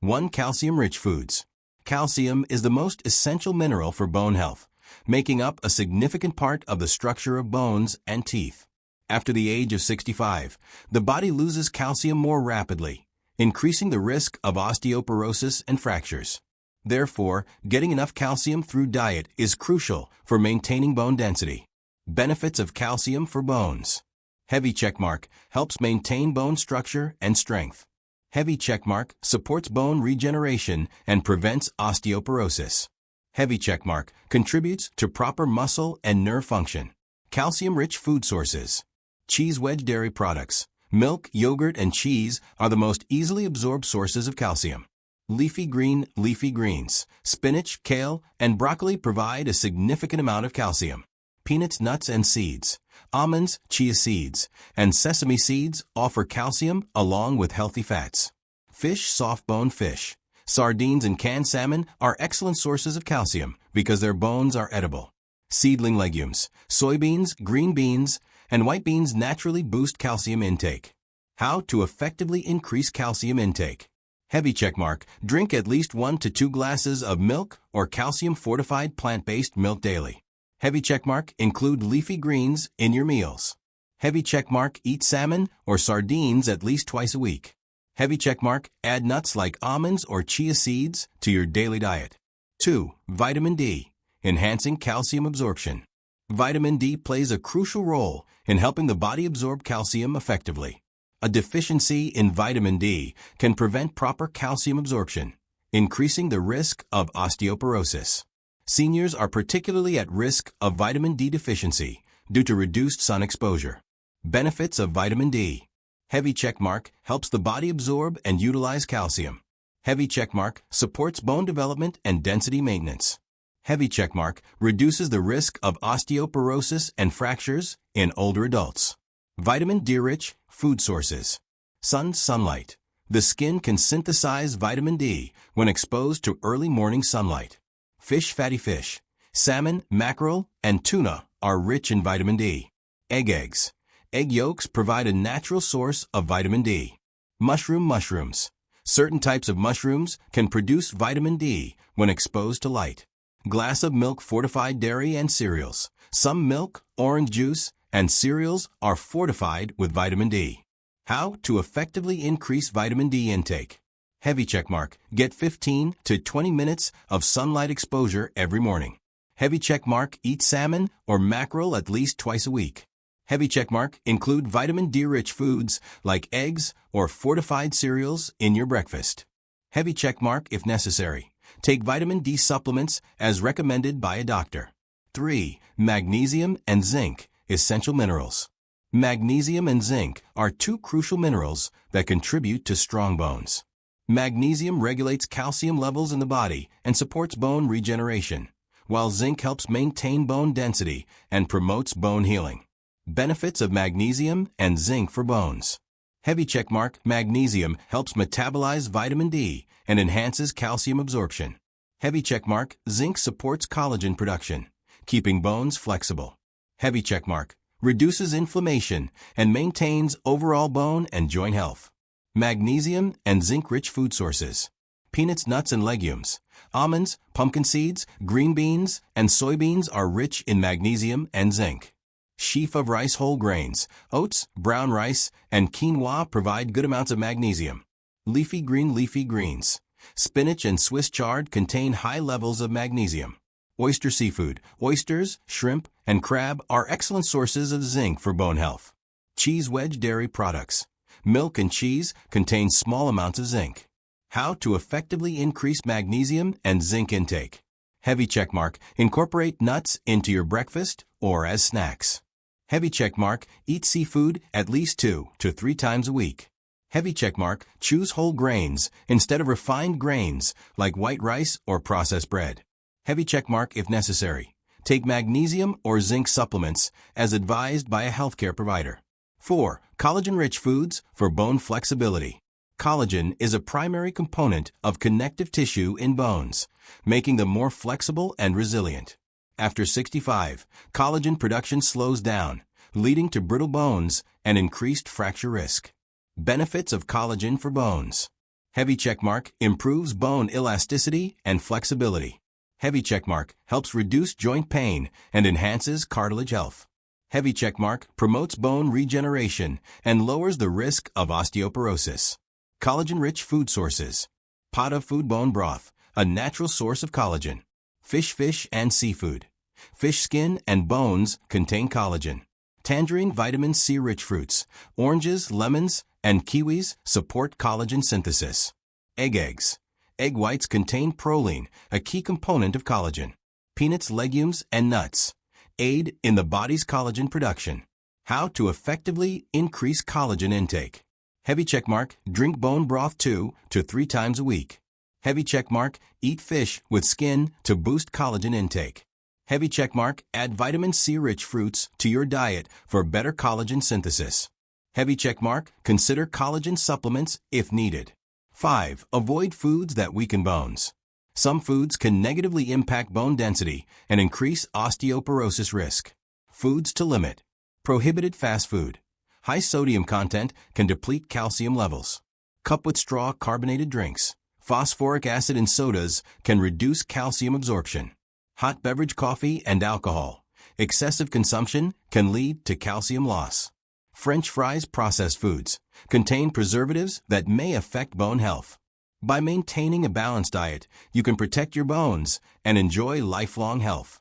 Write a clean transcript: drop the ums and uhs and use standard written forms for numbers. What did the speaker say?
1. Calcium-rich foods. Calcium is the most essential mineral for bone health, making up a significant part of the structure of bones and teeth. After the age of 65, the body loses calcium more rapidly, increasing the risk of osteoporosis and fractures. Therefore, getting enough calcium through diet is crucial for maintaining bone density. Benefits of calcium for bones. Heavy checkmark helps maintain bone structure and strength. Heavy checkmark supports bone regeneration and prevents osteoporosis. Heavy checkmark contributes to proper muscle and nerve function. Calcium-rich food sources. Cheese wedge dairy products. Milk, yogurt, and cheese are the most easily absorbed sources of calcium. Leafy greens. Spinach, kale, and broccoli provide a significant amount of calcium. Peanuts, nuts, and seeds. Almonds, chia seeds, and sesame seeds offer calcium along with healthy fats. Fish, soft-boned fish. Sardines and canned salmon are excellent sources of calcium because their bones are edible. Seedling legumes. Soybeans, green beans, and white beans naturally boost calcium intake. How to effectively increase calcium intake. Heavy checkmark. Drink at least 1 to 2 glasses of milk or calcium-fortified plant-based milk daily. Heavy checkmark. Include leafy greens in your meals. Heavy checkmark. Eat salmon or sardines at least twice a week. Heavy checkmark. Add nuts like almonds or chia seeds to your daily diet. 2. Vitamin D. Enhancing calcium absorption. Vitamin D plays a crucial role in helping the body absorb calcium effectively. A deficiency in vitamin D can prevent proper calcium absorption, increasing the risk of osteoporosis. Seniors are particularly at risk of vitamin D deficiency due to reduced sun exposure. Benefits of vitamin D. Heavy checkmark helps the body absorb and utilize calcium. Heavy checkmark supports bone development and density maintenance. Heavy checkmark reduces the risk of osteoporosis and fractures in older adults. Vitamin D-rich food sources. Sunlight. The skin can synthesize vitamin D when exposed to early morning sunlight. Fatty fish. Salmon, mackerel, and tuna are rich in vitamin D. Eggs. Egg yolks provide a natural source of vitamin D. Mushrooms. Certain types of mushrooms can produce vitamin D when exposed to light. Glass of milk, fortified dairy, and cereals. Some milk, orange juice, and cereals are fortified with vitamin D. How to effectively increase vitamin D intake. Heavy checkmark. Get 15 to 20 minutes of sunlight exposure every morning. Heavy checkmark. Eat salmon or mackerel at least twice a week. Heavy checkmark. Include vitamin D-rich foods like eggs or fortified cereals in your breakfast. Heavy checkmark if necessary. Take vitamin D supplements as recommended by a doctor. 3. Magnesium and zinc, essential minerals. Magnesium and zinc are 2 crucial minerals that contribute to strong bones. Magnesium regulates calcium levels in the body and supports bone regeneration, while zinc helps maintain bone density and promotes bone healing. Benefits of magnesium and zinc for bones. Heavy checkmark. Magnesium helps metabolize vitamin D and enhances calcium absorption. Heavy checkmark. Zinc supports collagen production, keeping bones flexible. Heavy checkmark. Reduces inflammation and maintains overall bone and joint health. Magnesium and zinc-rich food sources. Peanuts, nuts, and legumes. Almonds, pumpkin seeds, green beans, and soybeans are rich in magnesium and zinc. Sheaf of rice, whole grains. Oats, brown rice, and quinoa provide good amounts of magnesium. Leafy greens. Spinach and Swiss chard contain high levels of magnesium. Oyster seafood. Oysters, shrimp, and crab are excellent sources of zinc for bone health. Cheese wedge dairy products. Milk and cheese contain small amounts of zinc. How to effectively increase magnesium and zinc intake. Heavy checkmark. Incorporate nuts into your breakfast or as snacks. Heavy checkmark. Eat seafood at least 2 to 3 times a week. Heavy checkmark. Choose whole grains instead of refined grains like white rice or processed bread. Heavy checkmark if necessary. Take magnesium or zinc supplements as advised by a healthcare provider. 4. Collagen-rich foods for bone flexibility. Collagen is a primary component of connective tissue in bones, making them more flexible and resilient. After 65, collagen production slows down, leading to brittle bones and increased fracture risk. Benefits of collagen for bones. Heavy checkmark improves bone elasticity and flexibility. Heavy checkmark helps reduce joint pain and enhances cartilage health. Heavy checkmark promotes bone regeneration and lowers the risk of osteoporosis. Collagen-rich food sources. Pot of food bone broth, a natural source of collagen. Fish and seafood. Fish skin and bones contain collagen. Tangerine vitamin C-rich fruits, oranges, lemons, and kiwis support collagen synthesis. Eggs. Egg whites contain proline, a key component of collagen. Peanuts, legumes, and nuts aid in the body's collagen production. How to effectively increase collagen intake. Heavy checkmark, drink bone broth 2 to 3 times a week. Heavy checkmark, eat fish with skin to boost collagen intake. Heavy checkmark, add vitamin C-rich fruits to your diet for better collagen synthesis. Heavy checkmark, consider collagen supplements if needed. 5. Avoid foods that weaken bones. Some foods can negatively impact bone density and increase osteoporosis risk. Foods to limit. Prohibited fast food. High sodium content can deplete calcium levels. Cup with straw carbonated drinks. Phosphoric acid in sodas can reduce calcium absorption. Hot beverage coffee and alcohol. Excessive consumption can lead to calcium loss. French fries processed foods contain preservatives that may affect bone health. By maintaining a balanced diet, you can protect your bones and enjoy lifelong health.